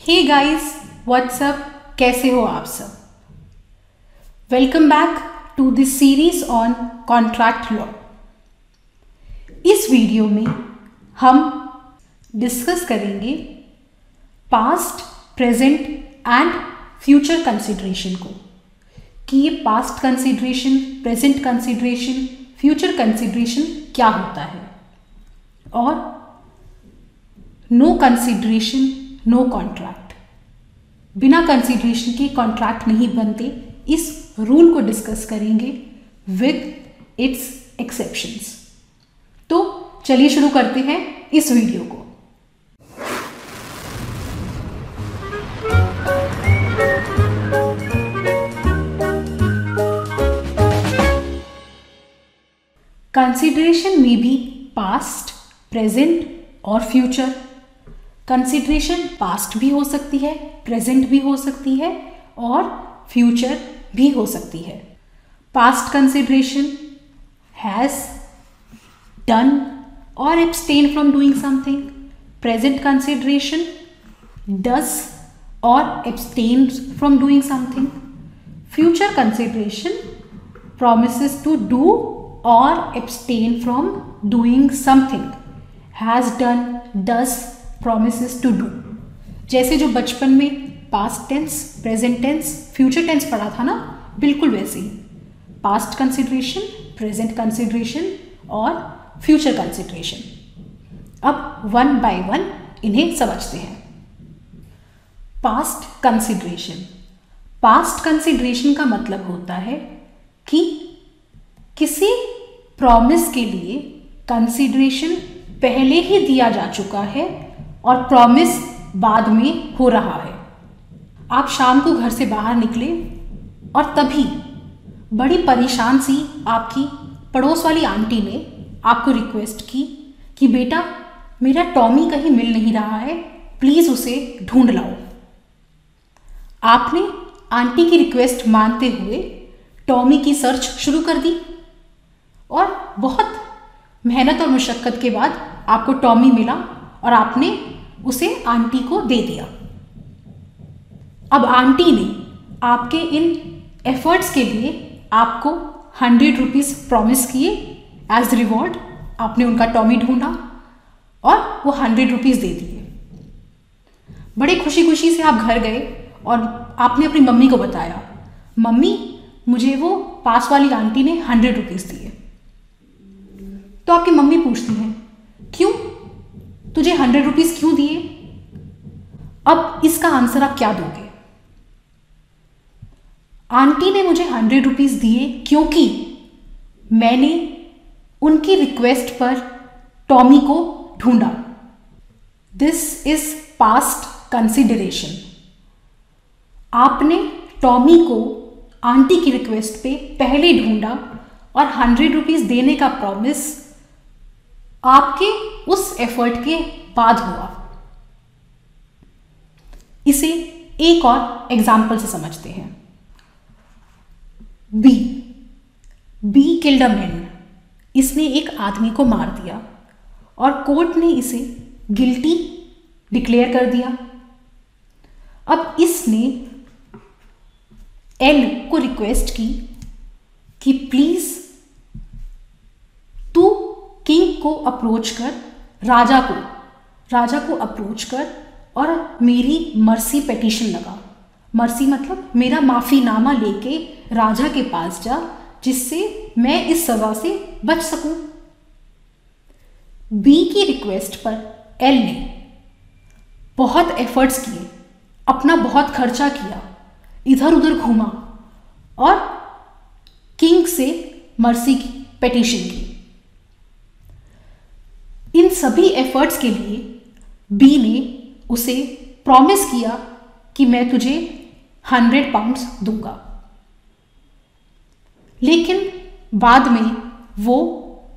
Hey guys, WhatsApp, कैसे हो आप सब। Welcome back to this series on contract law. इस वीडियो में हम डिस्कस करेंगे past, present and future consideration को, कि ये past consideration, present consideration, future consideration क्या होता है और नो कंसिडरेशन नो कॉन्ट्रैक्ट, बिना कंसिडरेशन के कॉन्ट्रैक्ट नहीं बनते, इस रूल को डिस्कस करेंगे विद इट्स एक्सेप्शंस। तो चलिए शुरू करते हैं इस वीडियो को। कंसिडरेशन में भी पास्ट, प्रेजेंट और फ्यूचर। कंसिडरेशन पास्ट भी हो सकती है, प्रेजेंट भी हो सकती है और फ्यूचर भी हो सकती है। पास्ट कंसिडरेशन हैज डन और abstain from doing something. Present consideration does और abstain from doing something. Future consideration promises to do or abstain from doing something, has done, does, promises to do। जैसे जो बचपन में past tense, present tense, future tense पढ़ा था ना, बिल्कुल वैसे ही पास्ट कंसिडरेशन, प्रेजेंट कंसिडरेशन और फ्यूचर कंसिडरेशन। अब वन बाय वन इन्हें समझते हैं। Past consideration. पास्ट कंसिडरेशन का मतलब होता है कि किसी प्रॉमिस के लिए कंसिडरेशन पहले ही दिया जा चुका है और प्रॉमिस बाद में हो रहा है। आप शाम को घर से बाहर निकले और तभी बड़ी परेशान सी आपकी पड़ोस वाली आंटी ने आपको रिक्वेस्ट की कि बेटा मेरा टॉमी कहीं मिल नहीं रहा है, प्लीज़ उसे ढूंढ लाओ। आपने आंटी की रिक्वेस्ट मानते हुए टॉमी की सर्च शुरू कर दी और बहुत मेहनत और मुशक्क़त के बाद आपको टॉमी मिला और आपने उसे आंटी को दे दिया। अब आंटी ने आपके इन एफर्ट्स के लिए आपको 100 रुपीज़ प्रॉमिस किए एज रिवॉर्ड। आपने उनका टॉमी ढूंढा और वो 100 रुपीज़ दे दिए। बड़े खुशी खुशी से आप घर गए और आपने अपनी मम्मी को बताया, मम्मी मुझे वो पास वाली आंटी ने 100 रुपीज़ दिए। तो आपकी मम्मी पूछती हैं, क्यों, तुझे 100 रुपीज़ क्यों दिए? अब इसका आंसर आप क्या दोगे? आंटी ने मुझे 100 रुपीज़ दिए क्योंकि मैंने उनकी रिक्वेस्ट पर टॉमी को ढूंढा। This is past consideration. आपने टॉमी को आंटी की रिक्वेस्ट पे पहले ढूंढा और 100 रुपीज़ देने का प्रॉमिस आपके उस एफर्ट के बाद हुआ। इसे एक और एग्जाम्पल से समझते हैं। Be killed a man. इसने एक आदमी को मार दिया और कोर्ट ने इसे गिल्टी डिक्लेयर कर दिया। अब इसने एल को रिक्वेस्ट की कि प्लीज तू किंग को अप्रोच कर, राजा को अप्रोच कर और मेरी मर्सी पिटीशन लगा। मर्सी मतलब मेरा माफीनामा लेके राजा के पास जा, जिससे मैं इस सजा से बच सकूं। बी की रिक्वेस्ट पर एल ने बहुत एफर्ट्स किए, अपना बहुत खर्चा किया, इधर उधर घूमा और किंग से मर्सी की पिटीशन की। इन सभी एफर्ट्स के लिए बी ने उसे प्रॉमिस किया कि मैं तुझे 100 पाउंड्स दूंगा, लेकिन बाद में वो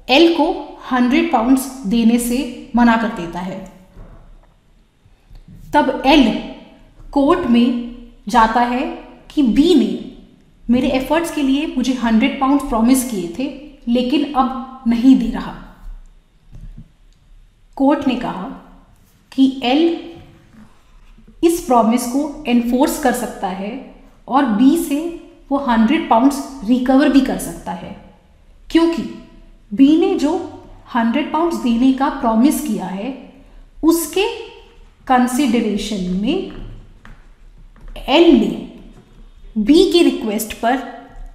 एल को 100 पाउंड्स देने से मना कर देता है। तब एल कोर्ट में जाता है कि बी ने मेरे एफर्ट्स के लिए मुझे 100 पाउंड प्रॉमिस किए थे, लेकिन अब नहीं दे रहा। कोर्ट ने कहा कि एल इस इस प्रॉमिस को एनफोर्स कर सकता है और बी से वो 100 पाउंड्स रिकवर भी कर सकता है, क्योंकि बी ने जो 100 पाउंड्स देने का प्रॉमिस किया है उसके कंसिडरेशन में एल ने बी की रिक्वेस्ट पर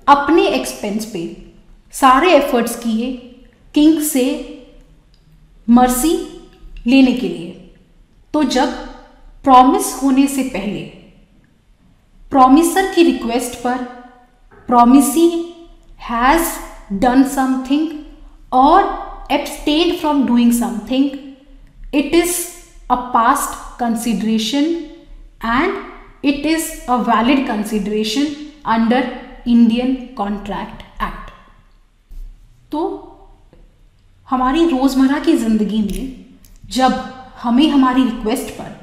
अपने एक्सपेंस पे सारे एफर्ट्स किए किंग से मर्सी लेने के लिए। तो जब प्रॉमिस होने से पहले प्रॉमिसर की रिक्वेस्ट पर प्रॉमिसी हैज डन समथिंग और abstained from doing something, it is a past consideration and it is a valid consideration under Indian Contract Act। तो हमारी रोज़मर्रा की ज़िंदगी में जब हमें हमारी रिक्वेस्ट पर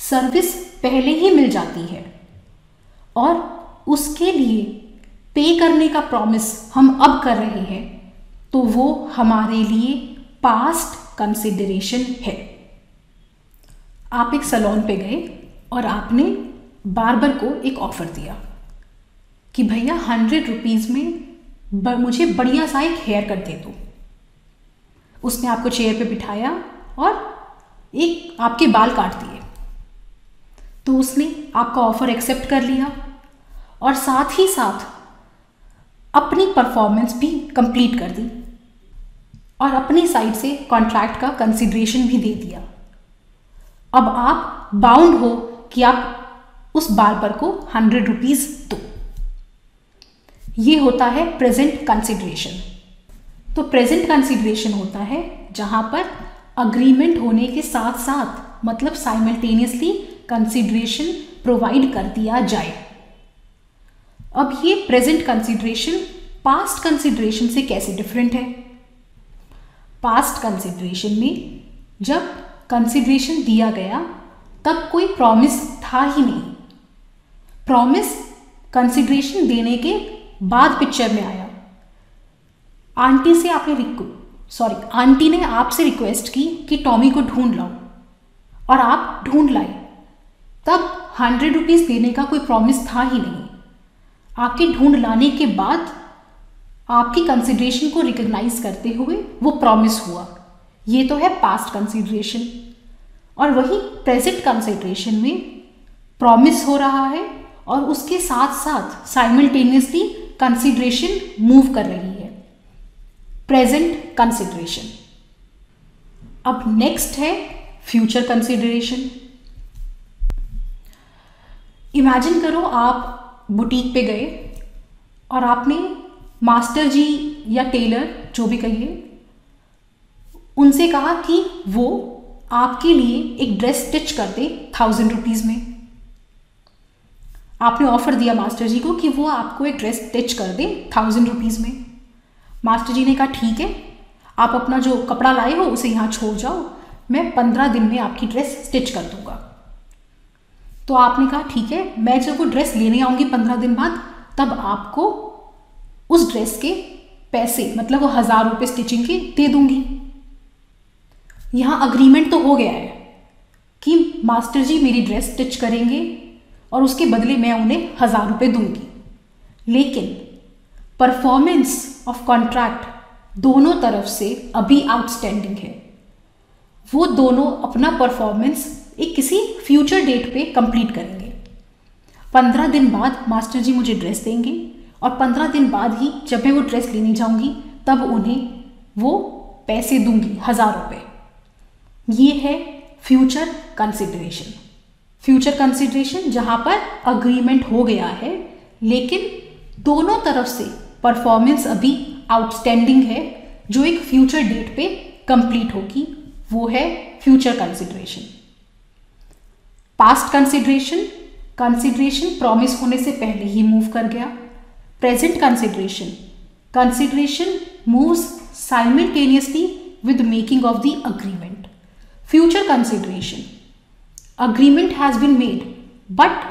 सर्विस पहले ही मिल जाती है और उसके लिए पे करने का प्रॉमिस हम अब कर रहे हैं, तो वो हमारे लिए पास्ट कंसिडरेशन है। आप एक सैलून पे गए और आपने बार्बर को एक ऑफ़र दिया कि भैया 100 रुपीज़ में मुझे बढ़िया सा एक हेयर कट दे दो। उसने आपको चेयर पे बिठाया और एक आपके बाल काट दिए। तो उसने आपका ऑफ़र एक्सेप्ट कर लिया और साथ ही साथ अपनी परफॉर्मेंस भी कंप्लीट कर दी और अपनी साइड से कॉन्ट्रैक्ट का कंसिडरेशन भी दे दिया। अब आप बाउंड हो कि आप उस बार्बर को 100 रुपीज़ दो। ये होता है प्रेजेंट कंसिडरेशन। तो प्रेजेंट कंसिडरेशन होता है जहां पर अग्रीमेंट होने के साथ साथ मतलब साइमल्टेनियसली कंसिडरेशन प्रोवाइड कर दिया जाए। अब ये प्रेजेंट कंसिडरेशन पास्ट कंसिडरेशन से कैसे डिफरेंट है? पास्ट कंसिडरेशन में जब कंसिडरेशन दिया गया तब कोई प्रॉमिस था ही नहीं। प्रॉमिस कंसिडरेशन देने के बाद पिक्चर में आया। आंटी ने आपसे रिक्वेस्ट की कि टॉमी को ढूंढ लाओ और आप ढूंढ लाए। तब 100 रुपीज़ देने का कोई प्रॉमिस था ही नहीं। आपके ढूंढ लाने के बाद आपकी कंसिडरेशन को रिकग्नाइज करते हुए वो प्रॉमिस हुआ। ये तो है पास्ट कंसिडरेशन। और वही प्रेजेंट कंसिडरेशन में प्रॉमिस हो रहा है और उसके साथ साथ साइमल्टेनियसली कंसिडरेशन मूव कर रही है, प्रेजेंट कंसिडरेशन। अब नेक्स्ट है फ्यूचर कंसिडरेशन। इमेजिन करो आप बुटीक पे गए और आपने मास्टर जी या टेलर जो भी कहिए उनसे कहा कि वो आपके लिए एक ड्रेस स्टिच कर दे 1000 रुपीज़ में। आपने ऑफर दिया मास्टर जी को कि वो आपको एक ड्रेस स्टिच कर दे 1000 रुपीज़ में। मास्टर जी ने कहा ठीक है, आप अपना जो कपड़ा लाए हो उसे यहाँ छोड़ जाओ, मैं 15 दिन में आपकी ड्रेस स्टिच कर दूंगा। तो आपने कहा ठीक है, मैं जब वो ड्रेस लेने आऊँगी 15 दिन बाद तब आपको उस ड्रेस के पैसे मतलब वो 1000 रुपये स्टिचिंग के दे दूंगी। यहाँ अग्रीमेंट तो हो गया है कि मास्टर जी मेरी ड्रेस स्टिच करेंगे और उसके बदले मैं उन्हें 1000 रुपये दूंगी। लेकिन परफॉर्मेंस ऑफ कॉन्ट्रैक्ट दोनों तरफ से अभी आउटस्टैंडिंग है। वो दोनों अपना परफॉर्मेंस एक किसी फ्यूचर डेट पे कंप्लीट करेंगे। 15 दिन बाद मास्टर जी मुझे ड्रेस देंगे और 15 दिन बाद ही जब मैं वो ड्रेस लेने जाऊंगी तब उन्हें वो पैसे दूंगी 1000 रुपये। ये है फ्यूचर कंसिडरेशन। फ्यूचर कंसिडरेशन जहां पर अग्रीमेंट हो गया है लेकिन दोनों तरफ से परफॉर्मेंस अभी आउटस्टैंडिंग है जो एक फ्यूचर डेट पे कंप्लीट होगी, वो है future consideration. Past consideration, consideration promise होने से पहले ही मूव कर गया। Present consideration, consideration moves simultaneously with making of the agreement. Future consideration, agreement has been made but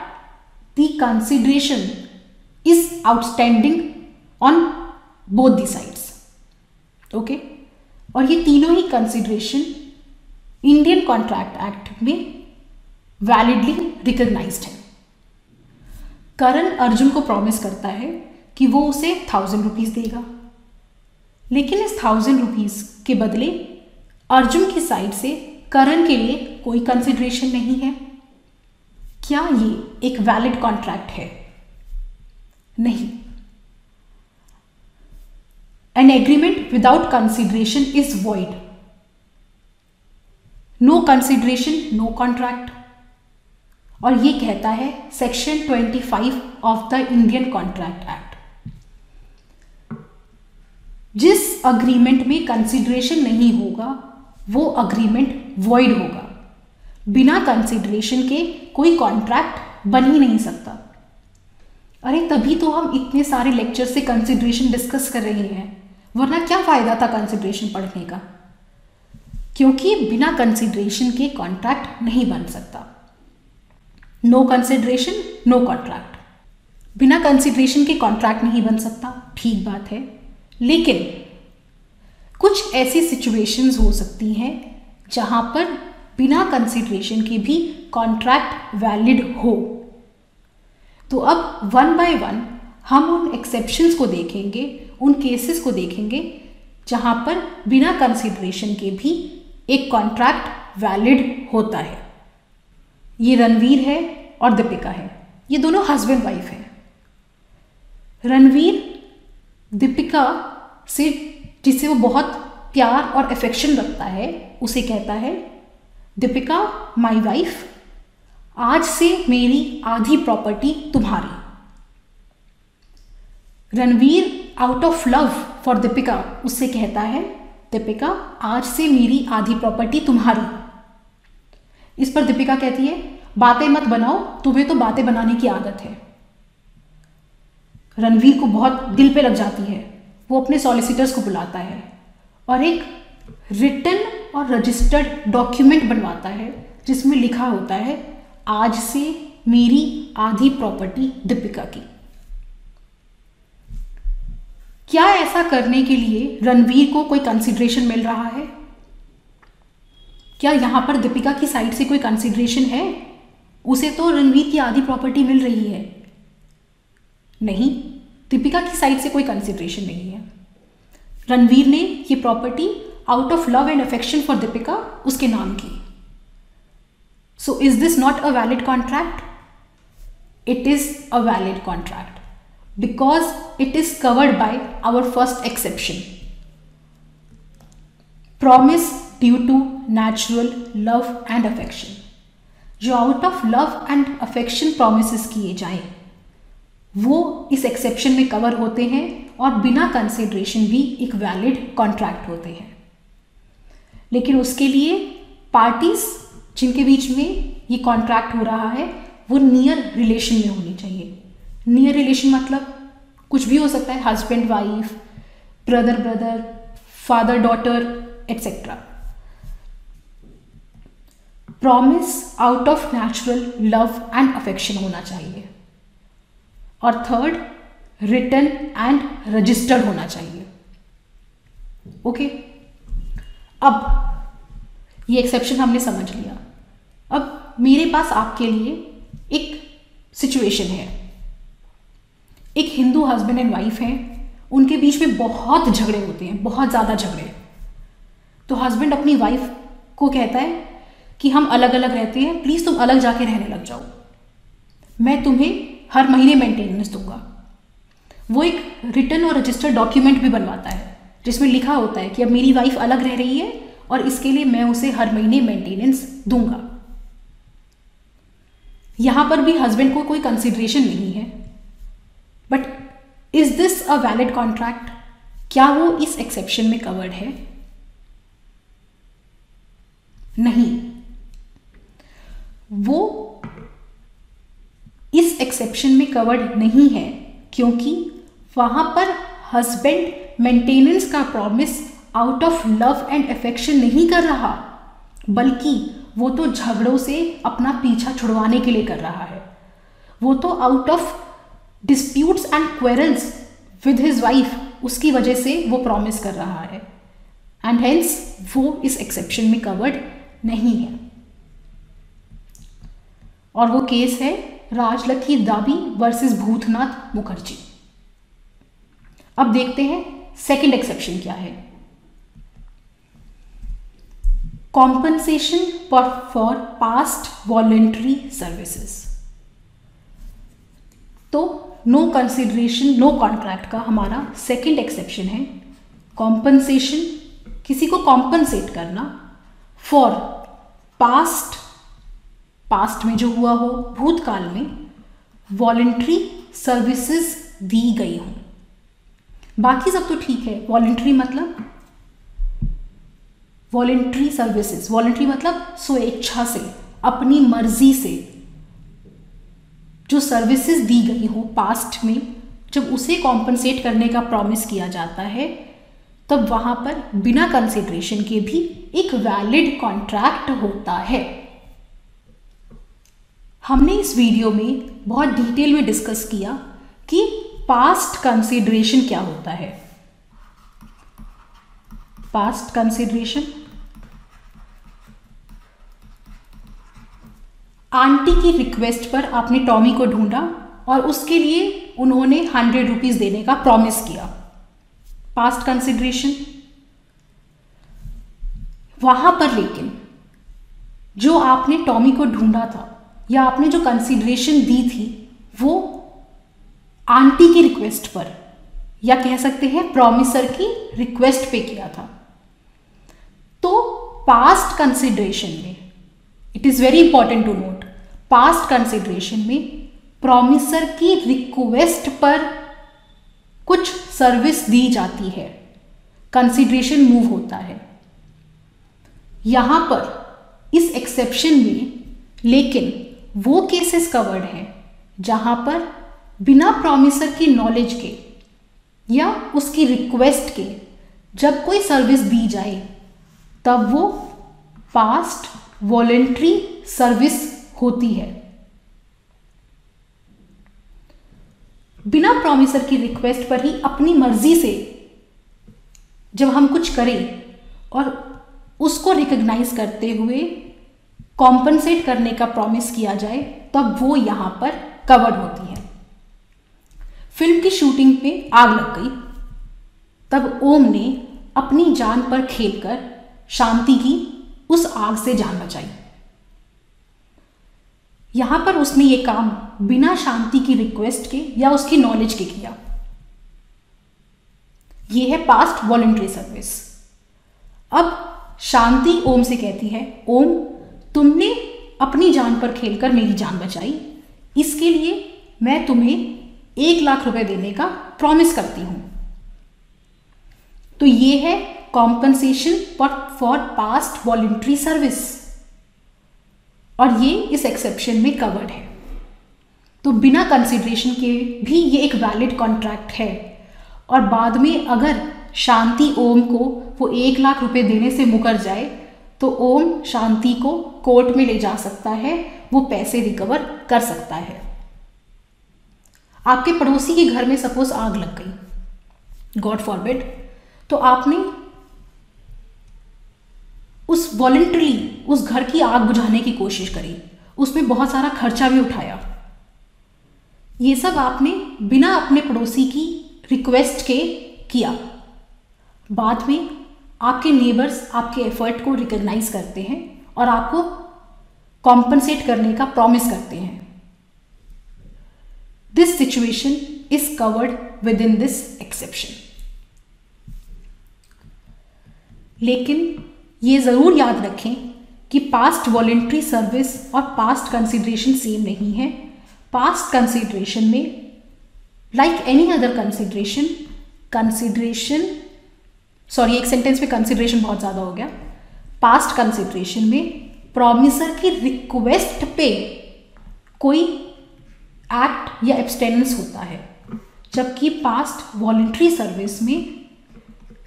the consideration is outstanding on both the sides। Okay, और ये तीनों ही consideration Indian contract act में validly recognised है। करण अर्जुन को promise करता है कि वो उसे 1000 रुपीज देगा, लेकिन इस 1000 रुपीज के बदले अर्जुन की साइड से करण के लिए कोई कंसिडरेशन नहीं है। क्या ये एक वैलिड कॉन्ट्रैक्ट है? नहीं। An agreement without consideration is void. No consideration no contract. और ये कहता है section 25 of the Indian contract act. जिस अग्रीमेंट में कंसिडरेशन नहीं होगा वो अग्रीमेंट वॉइड होगा। बिना कंसिडरेशन के कोई कॉन्ट्रैक्ट बन ही नहीं सकता। अरे तभी तो हम इतने सारे लेक्चर से कंसिडरेशन डिस्कस कर रहे हैं, वरना क्या फायदा था कंसिडरेशन पढ़ने का? क्योंकि बिना कंसिडरेशन के कॉन्ट्रैक्ट नहीं बन सकता। No consideration no contract. बिना कंसिडरेशन के कॉन्ट्रैक्ट नहीं बन सकता, ठीक बात है, लेकिन कुछ ऐसी सिचुएशंस हो सकती हैं जहां पर बिना कंसिडरेशन के भी कॉन्ट्रैक्ट वैलिड हो। तो अब वन बाय वन हम उन एक्सेप्शंस को देखेंगे, उन केसेस को देखेंगे जहां पर बिना कंसिडरेशन के भी एक कॉन्ट्रैक्ट वैलिड होता है। ये रणवीर है और दीपिका है, ये दोनों हस्बैंड वाइफ हैं। रणवीर दीपिका से जिसे वो बहुत प्यार और अफेक्शन रखता है उसे कहता है, दीपिका माय वाइफ, आज से मेरी आधी प्रॉपर्टी तुम्हारी। Ranveer out of love for Deepika उससे कहता है, दीपिका आज से मेरी आधी प्रॉपर्टी तुम्हारी। इस पर दीपिका कहती है, बातें मत बनाओ, तुम्हें तो बातें बनाने की आदत है। रणवीर को बहुत दिल पे लग जाती है। वो अपने सॉलिसिटर्स को बुलाता है और एक रिटन और रजिस्टर्ड डॉक्यूमेंट बनवाता है जिसमें लिखा होता है, आज से मेरी आधी प्रॉपर्टी दीपिका की। क्या ऐसा करने के लिए रणवीर को कोई कंसिडरेशन मिल रहा है? क्या यहां पर दीपिका की साइड से कोई कंसिडरेशन है? उसे तो रणवीर की आधी प्रॉपर्टी मिल रही है। नहीं, दीपिका की साइड से कोई कंसिडरेशन नहीं है। रणवीर ने ये property out of love and affection for Deepika उसके नाम की। So is this not a valid contract? It is a valid contract because it is covered by our first exception, promise due to natural love and affection. जो out of love and affection promises किए जाएं वो इस exception में cover होते हैं और बिना कंसिडरेशन भी एक वैलिड कॉन्ट्रैक्ट होते हैं। लेकिन उसके लिए पार्टीज जिनके बीच में ये कॉन्ट्रैक्ट हो रहा है वो नियर रिलेशन में होनी चाहिए। नियर रिलेशन मतलब कुछ भी हो सकता है, husband wife, brother brother, father daughter etcetera. Promise out of natural love and affection होना चाहिए। और थर्ड, रिटन एंड रजिस्टर्ड होना चाहिए। ओके, अब ये एक्सेप्शन हमने समझ लिया। अब मेरे पास आपके लिए एक सिचुएशन है। एक हिंदू हस्बैंड एंड वाइफ हैं, उनके बीच में बहुत झगड़े होते हैं, बहुत ज़्यादा झगड़े। तो हस्बैंड अपनी वाइफ को कहता है कि हम अलग अलग रहते हैं, प्लीज़ तुम अलग जाके रहने लग जाओ, मैं तुम्हें हर महीने मेंटेनेंस दूंगा। वो एक रिटन और रजिस्टर्ड डॉक्यूमेंट भी बनवाता है जिसमें लिखा होता है कि अब मेरी वाइफ अलग रह रही है और इसके लिए मैं उसे हर महीने मेंटेनेंस दूंगा। यहां पर भी हस्बैंड को कोई कंसिडरेशन नहीं है। But is this a valid contract? क्या वो इस एक्सेप्शन में कवर्ड है? नहीं, वो इस एक्सेप्शन में कवर्ड नहीं है क्योंकि वहां पर हस्बैंड मेंटेनेंस का promise out of love and affection नहीं कर रहा, बल्कि वो तो झगड़ों से अपना पीछा छुड़वाने के लिए कर रहा है। वो तो out of disputes and quarrels with his wife, उसकी वजह से वो प्रॉमिस कर रहा है एंड हेंस वो इस एक्सेप्शन में कवर्ड नहीं है। और वो केस है राजलक्ष्मी दाबी वर्सेस भूतनाथ मुखर्जी। अब देखते हैं सेकंड एक्सेप्शन क्या है। Compensation for past voluntary services. तो नो कंसिडरेशन नो कॉन्ट्रैक्ट का हमारा सेकंड एक्सेप्शन है कॉम्पनसेशन, किसी को कॉम्पनसेट करना फॉर पास्ट में जो हुआ हो, भूतकाल में वॉलेंट्री सर्विसेज दी गई हो। बाकी सब तो ठीक है। वॉलेंट्री मतलब वॉलेंट्री सर्विसेज, वॉलेंट्री मतलब स्वेच्छा से, अपनी मर्जी से जो सर्विसेज दी गई हो पास्ट में, जब उसे कॉम्पनसेट करने का प्रॉमिस किया जाता है तब वहां पर बिना कंसिडरेशन के भी एक वैलिड कॉन्ट्रैक्ट होता है। हमने इस वीडियो में बहुत डिटेल में डिस्कस किया कि पास्ट कंसिडरेशन क्या होता है। पास्ट कंसिडरेशन आंटी की रिक्वेस्ट पर आपने टॉमी को ढूंढा और उसके लिए उन्होंने 100 रुपीज देने का प्रॉमिस किया। Past consideration. वहां पर लेकिन जो आपने टॉमी को ढूंढा था या आपने जो कंसिडरेशन दी थी वो आंटी की रिक्वेस्ट पर, या कह सकते हैं प्रॉमिसर की रिक्वेस्ट पे किया था। तो पास्ट कंसिडरेशन में it is very important to note, past consideration में प्रॉमिसर की रिक्वेस्ट पर कुछ सर्विस दी जाती है, कंसिडरेशन मूव होता है। यहां पर इस एक्सेप्शन में लेकिन वो केसेस कवर्ड हैं जहां पर बिना प्रॉमिसर की नॉलेज के या उसकी रिक्वेस्ट के जब कोई सर्विस दी जाए तब वो पास्ट वॉलेंट्री सर्विस होती है। बिना प्रॉमिसर की रिक्वेस्ट पर ही अपनी मर्जी से जब हम कुछ करें और उसको रिकॉग्नाइज करते हुए कॉम्पनसेट करने का प्रॉमिस किया जाए तब वो यहां पर कवर्ड होती है। फिल्म की शूटिंग पे आग लग गई, तब ओम ने अपनी जान पर खेलकर शांति की उस आग से जान बचाई। यहां पर उसने ये काम बिना शांति की रिक्वेस्ट के या उसकी नॉलेज के किया। ये है पास्ट वॉलंटरी सर्विस। अब शांति ओम से कहती है, ओम तुमने अपनी जान पर खेलकर मेरी जान बचाई, इसके लिए मैं तुम्हें 1 लाख रुपए देने का प्रॉमिस करती हूं। तो ये है compensation for past voluntary service और ये इस एक्सेप्शन में कवर्ड है। तो बिना कंसिडरेशन के भी ये एक वैलिड कॉन्ट्रैक्ट है और बाद में अगर शांति ओम को वो 1 लाख रुपए देने से मुकर जाए तो ओम शांति को कोर्ट में ले जा सकता है, वो पैसे रिकवर कर सकता है। आपके पड़ोसी के घर में सपोज आग लग गई, गॉड फॉरबिड, तो आपने उस वॉलंटरीली उस घर की आग बुझाने की कोशिश करी, उसमें बहुत सारा खर्चा भी उठाया। ये सब आपने बिना अपने पड़ोसी की रिक्वेस्ट के किया। बाद में आपके नेबर्स आपके एफर्ट को रिकॉग्नाइज करते हैं और आपको कॉम्पनसेट करने का प्रॉमिस करते हैं। This situation is covered with in this exception. लेकिन ये जरूर याद रखें कि पास्ट वॉलंटरी सर्विस और पास्ट कंसिडरेशन सेम नहीं है। पास्ट कंसिडरेशन में लाइक एनी अदर एक सेंटेंस में कंसिडरेशन बहुत ज़्यादा हो गया। पास्ट कंसिडरेशन में प्रॉमिसर की रिक्वेस्ट पे कोई एक्ट या एब्सटेनेंस होता है, जबकि पास्ट वॉलंटरी सर्विस में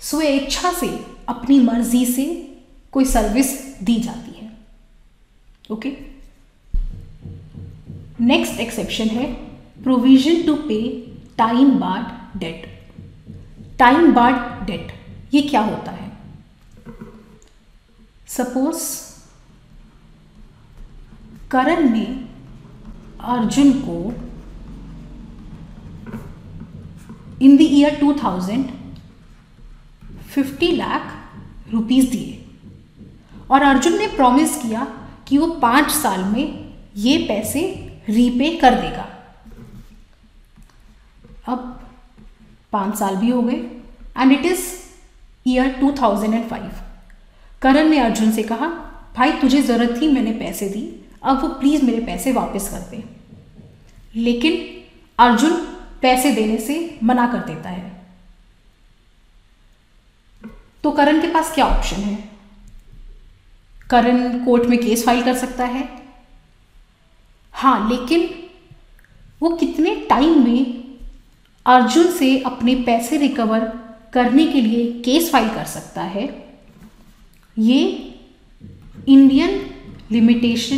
स्वेच्छा से अपनी मर्जी से कोई सर्विस दी जाती है। ओके, नेक्स्ट एक्सेप्शन है provision to pay time barred debt. Time barred debt ये क्या होता है? सपोज करण ने अर्जुन को in the year 2000 50 lakh rupees दिए और अर्जुन ने प्रॉमिस किया कि वो 5 साल में ये पैसे रीपे कर देगा। अब 5 साल भी हो गए एंड इट इज ईयर 2005। करण ने अर्जुन से कहा, भाई तुझे ज़रूरत थी, मैंने पैसे दी, अब वो प्लीज़ मेरे पैसे वापस कर दे। लेकिन अर्जुन पैसे देने से मना कर देता है। तो करण के पास क्या ऑप्शन है? करण कोर्ट में केस फाइल कर सकता है, हाँ, लेकिन वो कितने टाइम में अर्जुन से अपने पैसे रिकवर करने के लिए केस फाइल कर सकता है, ये इंडियन लिमिटेशन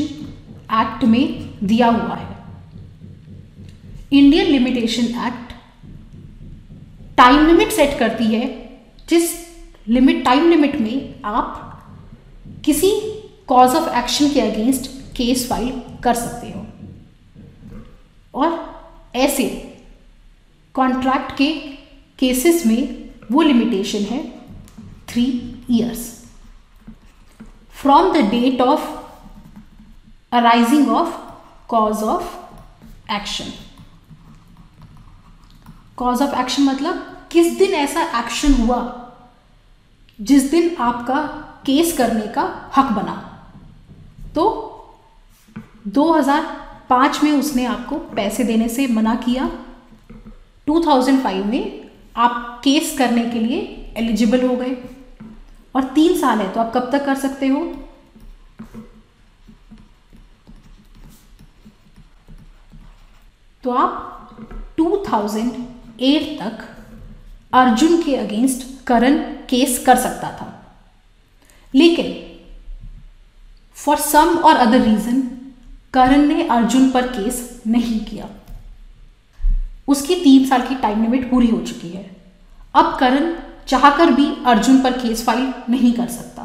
एक्ट में दिया हुआ है। Indian limitation act time limit set करती है, जिस टाइम लिमिट में आप किसी कॉज ऑफ एक्शन के अगेंस्ट केस फाइल कर सकते हो। और ऐसे कॉन्ट्रैक्ट के केसेस में वो लिमिटेशन है 3 years from the date of arising of cause of action. Cause of action मतलब किस दिन ऐसा एक्शन हुआ जिस दिन आपका केस करने का हक बना। तो 2005 में उसने आपको पैसे देने से मना किया, 2005 में आप केस करने के लिए एलिजिबल हो गए और 3 साल है तो आप कब तक कर सकते हो? तो आप 2008 तक अर्जुन के अगेंस्ट करण केस कर सकता था, लेकिन फॉर सम और अदर रीजन करण ने अर्जुन पर केस नहीं किया। उसकी 3 साल की टाइम लिमिट पूरी हो चुकी है। अब करण चाहकर भी अर्जुन पर केस फाइल नहीं कर सकता।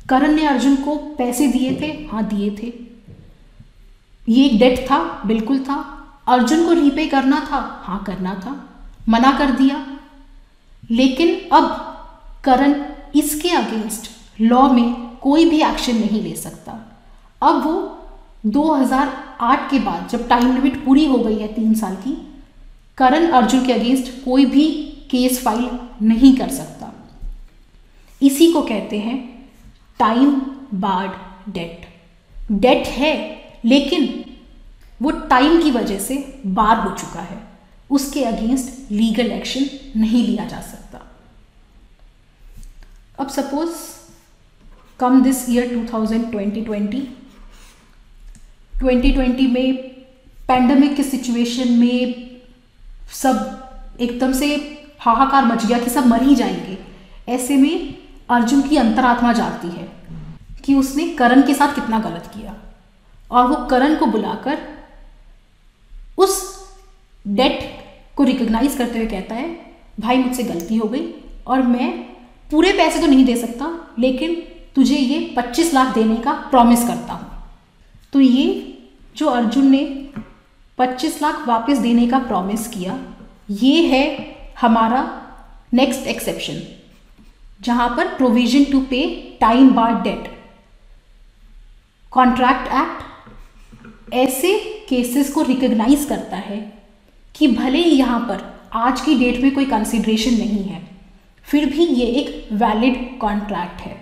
करण ने अर्जुन को पैसे दिए थे, हाँ दिए थे, ये एक डेट था, बिल्कुल था। अर्जुन को रीपे करना था, हाँ करना था, मना कर दिया। लेकिन अब करण इसके अगेंस्ट लॉ में कोई भी एक्शन नहीं ले सकता। अब वो 2008 के बाद जब टाइम लिमिट पूरी हो गई है 3 साल की, करण अर्जुन के अगेंस्ट कोई भी केस फाइल नहीं कर सकता। इसी को कहते हैं टाइम बार्ड डेट। डेट है लेकिन वो टाइम की वजह से बार हो चुका है, उसके अगेंस्ट लीगल एक्शन नहीं लिया जा सकता। अब सपोज कम दिस ईयर 2020 में पैंडेमिक के सिचुएशन में सब एकदम से हाहाकार मच गया कि सब मर ही जाएंगे। ऐसे में अर्जुन की अंतरात्मा जागती है कि उसने करण के साथ कितना गलत किया और वो करण को बुलाकर उस डेट को रिकॉग्नाइज करते हुए कहता है, भाई मुझसे गलती हो गई और मैं पूरे पैसे तो नहीं दे सकता लेकिन तुझे ये 25 लाख देने का प्रॉमिस करता हूँ। तो ये जो अर्जुन ने 25 लाख वापस देने का प्रॉमिस किया, ये है हमारा नेक्स्ट एक्सेप्शन, जहाँ पर provision to pay time barred debt. Contract act ऐसे केसेस को रिकॉग्नाइज करता है कि भले ही यहाँ पर आज की डेट में कोई कंसिडरेशन नहीं है, फिर भी ये एक वैलिड कॉन्ट्रैक्ट है।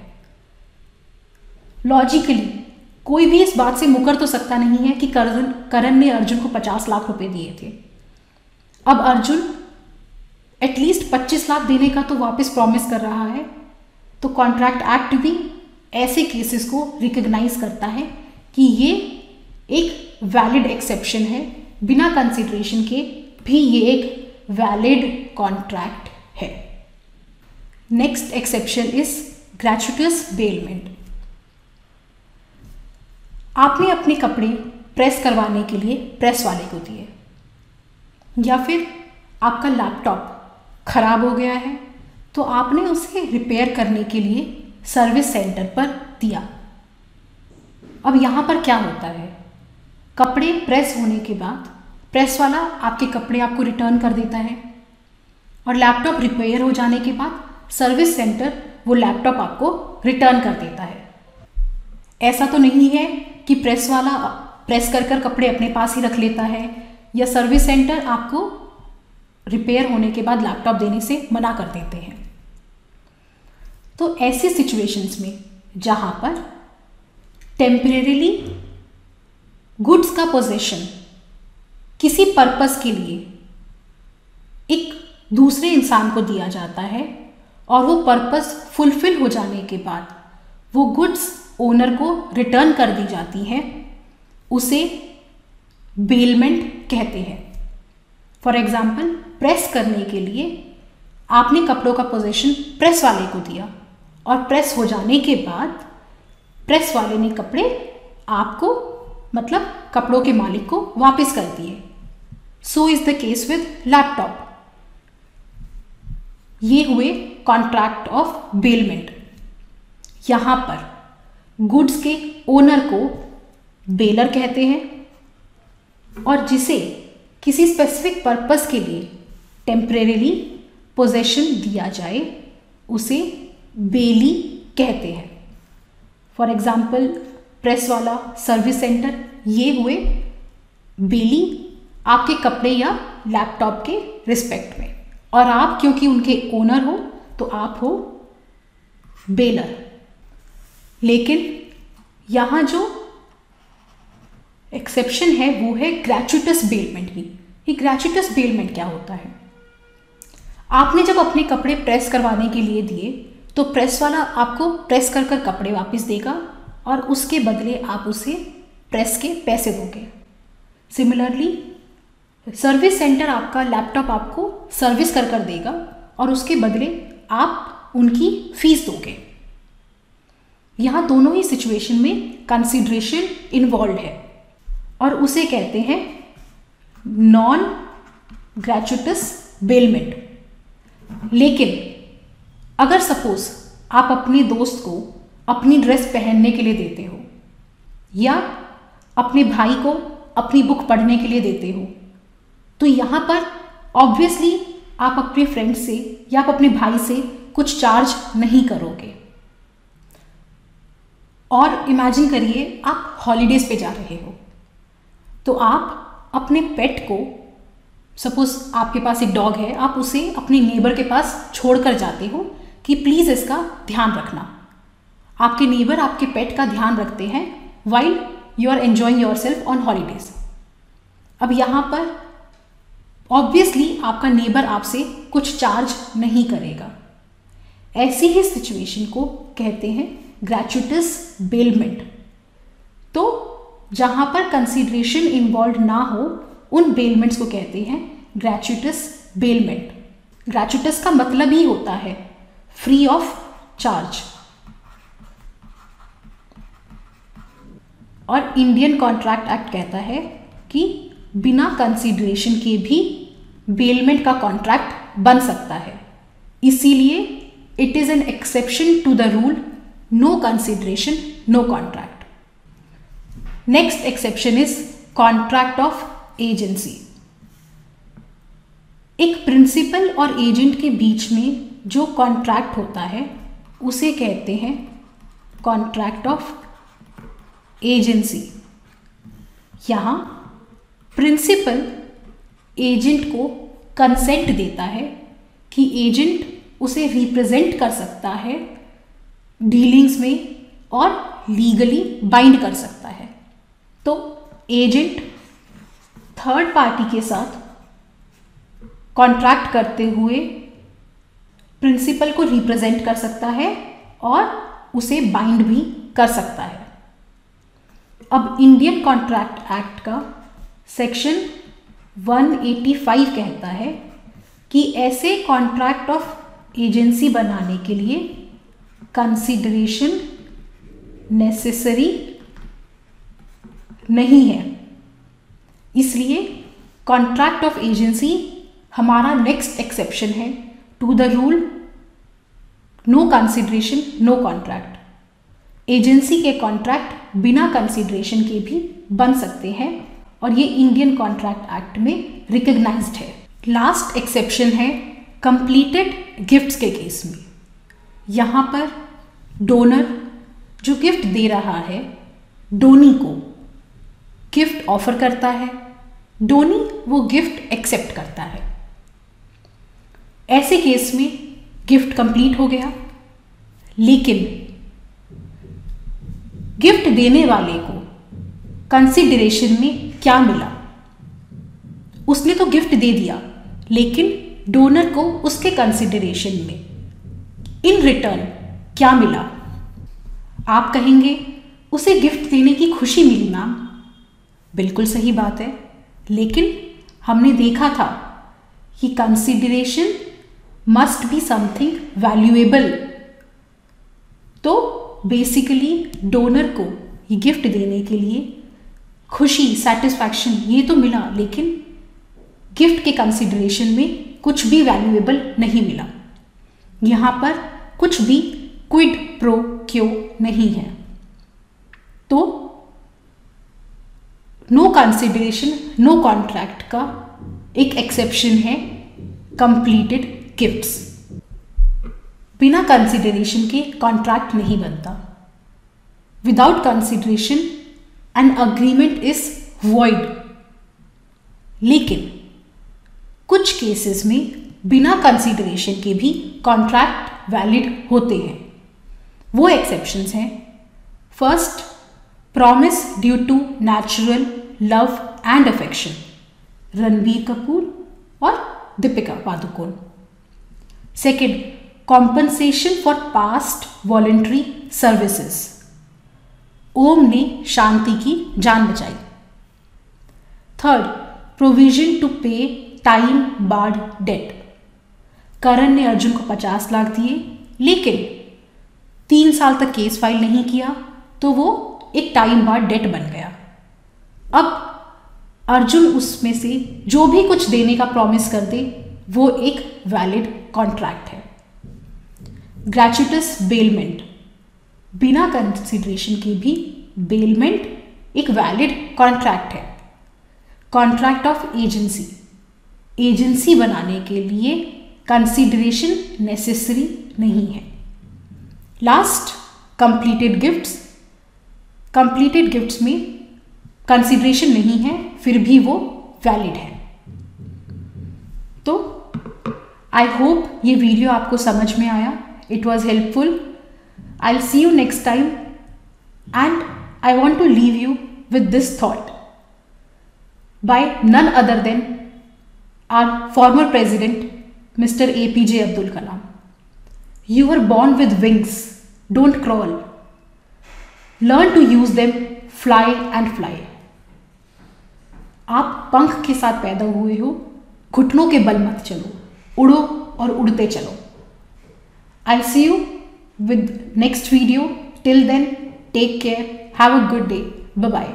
लॉजिकली कोई भी इस बात से मुकर तो सकता नहीं है कि करण ने अर्जुन को 50 लाख रुपए दिए थे। अब अर्जुन एटलीस्ट 25 लाख देने का तो वापस प्रॉमिस कर रहा है। तो कॉन्ट्रैक्ट एक्ट भी ऐसे केसेस को रिकॉग्नाइज करता है कि ये एक वैलिड एक्सेप्शन है, बिना कंसिडरेशन के भी ये एक वैलिड कॉन्ट्रैक्ट है। Next exception is gratuitous bailment. आपने अपने कपड़े प्रेस करवाने के लिए प्रेस वाले को दिए, या फिर आपका लैपटॉप खराब हो गया है तो आपने उसे रिपेयर करने के लिए सर्विस सेंटर पर दिया। अब यहाँ पर क्या होता है, कपड़े प्रेस होने के बाद प्रेस वाला आपके कपड़े आपको रिटर्न कर देता है, और लैपटॉप रिपेयर हो जाने के बाद सर्विस सेंटर वो लैपटॉप आपको रिटर्न कर देता है। ऐसा तो नहीं है कि प्रेस वाला प्रेस कर कपड़े अपने पास ही रख लेता है, या सर्विस सेंटर आपको रिपेयर होने के बाद लैपटॉप देने से मना कर देते हैं। तो ऐसी सिचुएशंस में जहाँ पर टेम्परेरीली गुड्स का पोजेशन किसी पर्पस के लिए एक दूसरे इंसान को दिया जाता है और वो पर्पस फुलफिल हो जाने के बाद वो गुड्स ओनर को रिटर्न कर दी जाती हैं, उसे बेलमेंट कहते हैं। फॉर एग्जाम्पल, प्रेस करने के लिए आपने कपड़ों का पोजीशन प्रेस वाले को दिया और प्रेस हो जाने के बाद प्रेस वाले ने कपड़े आपको मतलब कपड़ों के मालिक को वापस कर दिए। So is the case with laptop. ये हुए कॉन्ट्रैक्ट ऑफ बेलमेंट। यहां पर गुड्स के ओनर को बेलर कहते हैं और जिसे किसी स्पेसिफिक पर्पस के लिए टेम्परेरीली पोजेशन दिया जाए उसे बेली कहते हैं। फॉर एग्जाम्पल, प्रेस वाला, सर्विस सेंटर, ये हुए बेली आपके कपड़े या लैपटॉप के रिस्पेक्ट में, और आप क्योंकि उनके ओनर हो तो आप हो बेलर। लेकिन यहाँ जो एक्सेप्शन है वो है ग्रेचुइटस बेलमेंट की। ये ग्रेचुइटस बेलमेंट क्या होता है? आपने जब अपने कपड़े प्रेस करवाने के लिए दिए तो प्रेस वाला आपको प्रेस कर कपड़े वापस देगा और उसके बदले आप उसे प्रेस के पैसे दोगे। सिमिलरली सर्विस सेंटर आपका लैपटॉप आपको सर्विस कर देगा और उसके बदले आप उनकी फीस दोगे। यहाँ दोनों ही सिचुएशन में कंसिडरेशन इन्वॉल्व है और उसे कहते हैं नॉन ग्रेचुइटस बेलमेंट। लेकिन अगर सपोज आप अपने दोस्त को अपनी ड्रेस पहनने के लिए देते हो या अपने भाई को अपनी बुक पढ़ने के लिए देते हो, तो यहाँ पर ऑब्वियसली आप अपने फ्रेंड से या आप अपने भाई से कुछ चार्ज नहीं करोगे। और इमेजिन करिए आप हॉलीडेज पे जा रहे हो, तो आप अपने पेट को, सपोज आपके पास एक डॉग है, आप उसे अपने नेबर के पास छोड़कर जाते हो कि प्लीज़ इसका ध्यान रखना। आपके नेबर आपके पेट का ध्यान रखते हैं while you are enjoying yourself on holidays. अब यहाँ पर ऑब्वियसली आपका नेबर आपसे कुछ चार्ज नहीं करेगा। ऐसी ही सिचुएशन को कहते हैं ग्रेचुइटस बेलमेंट। तो जहाँ पर कंसीडरेशन इन्वॉल्व ना हो उन बेलमेंट्स को कहते हैं ग्रेचुइटस बेलमेंट। ग्रेचुइटस का मतलब ही होता है फ्री ऑफ चार्ज। और इंडियन कॉन्ट्रैक्ट एक्ट कहता है कि बिना कंसीडरेशन के भी बेलमेंट का कॉन्ट्रैक्ट बन सकता है। इसीलिए it is an exception to the rule no consideration no contract. Next exception is contract of agency. एक प्रिंसिपल और एजेंट के बीच में जो कॉन्ट्रैक्ट होता है उसे कहते हैं कॉन्ट्रैक्ट ऑफ एजेंसी। यहाँ प्रिंसिपल एजेंट को कंसेंट देता है कि एजेंट उसे रिप्रेजेंट कर सकता है डीलिंग्स में और लीगली बाइंड कर सकता है। तो एजेंट थर्ड पार्टी के साथ कॉन्ट्रैक्ट करते हुए प्रिंसिपल को रिप्रेजेंट कर सकता है और उसे बाइंड भी कर सकता है। अब इंडियन कॉन्ट्रैक्ट एक्ट का सेक्शन 185 कहता है कि ऐसे कॉन्ट्रैक्ट ऑफ एजेंसी बनाने के लिए कंसीडरेशन नेसेसरी नहीं है। इसलिए कॉन्ट्रैक्ट ऑफ एजेंसी हमारा नेक्स्ट एक्सेप्शन है to the rule no consideration no contract. Agency के कॉन्ट्रैक्ट बिना कंसीडरेशन के भी बन सकते हैं और ये इंडियन कॉन्ट्रैक्ट एक्ट में रिकग्नाइज्ड है। लास्ट एक्सेप्शन है कंप्लीटेड गिफ्ट्स के केस में। यहाँ पर डोनर जो गिफ्ट दे रहा है डोनी को गिफ्ट ऑफर करता है, डोनी वो गिफ्ट एक्सेप्ट करता है। ऐसे केस में गिफ्ट कंप्लीट हो गया, लेकिन गिफ्ट देने वाले को कंसिडरेशन में क्या मिला? उसने तो गिफ्ट दे दिया, लेकिन डोनर को उसके कंसिडरेशन में इन रिटर्न क्या मिला? आप कहेंगे उसे गिफ्ट देने की खुशी मिली मैम। बिल्कुल सही बात है, लेकिन हमने देखा था कि consideration must be something valuable. तो बेसिकली डोनर को ये गिफ्ट देने के लिए खुशी, सेटिस्फैक्शन ये तो मिला, लेकिन गिफ्ट के कंसिडरेशन में कुछ भी वैल्यूएबल नहीं मिला। यहाँ पर कुछ भी क्विड प्रो क्यो नहीं है। तो नो कंसिडरेशन नो कॉन्ट्रैक्ट का एक एक्सेप्शन है कंप्लीटेड गिफ्ट्स। बिना कंसिडरेशन के कॉन्ट्रैक्ट नहीं बनता। Without consideration an agreement is void. लेकिन कुछ केसेस में बिना कंसिडरेशन के भी कॉन्ट्रैक्ट वैलिड होते हैं। वो एक्सेप्शंस हैं, first, promise due to natural love and affection, Ranbir Kapoor और Deepika Padukone. Second, compensation for past voluntary services, Om ने शांति की जान बचाई। Third, provision to pay time barred debt, Karan ने अर्जुन को 50 लाख दिए, लेकिन 3 साल तक केस फाइल नहीं किया, तो वो एक टाइम बार्ड डेट बन गया। अब अर्जुन उसमें से जो भी कुछ देने का प्रॉमिस कर दे वो एक वैलिड कॉन्ट्रैक्ट है। ग्रेचुइटस बेलमेंट, बिना कंसिडरेशन के भी बेलमेंट एक वैलिड कॉन्ट्रैक्ट है। कॉन्ट्रैक्ट ऑफ एजेंसी, एजेंसी बनाने के लिए कंसिडरेशन नेसेसरी नहीं है। Last, completed gifts, completed gifts में कंसिडरेशन नहीं है, फिर भी वो वैलिड है। तो आई होप ये वीडियो आपको समझ में आया, it was helpful. I will see you next time and I want to leave you with this thought by none other than our former president, Mr. APJ Abdul Kalam. You were born with wings, don't crawl. Learn to use them, fly and fly. आप पंख के साथ पैदा हुए हो, घुटनों के बल मत चलो, उड़ो और उड़ते चलो। I'll see you with next video. Till then, take care, have a good day, bye bye.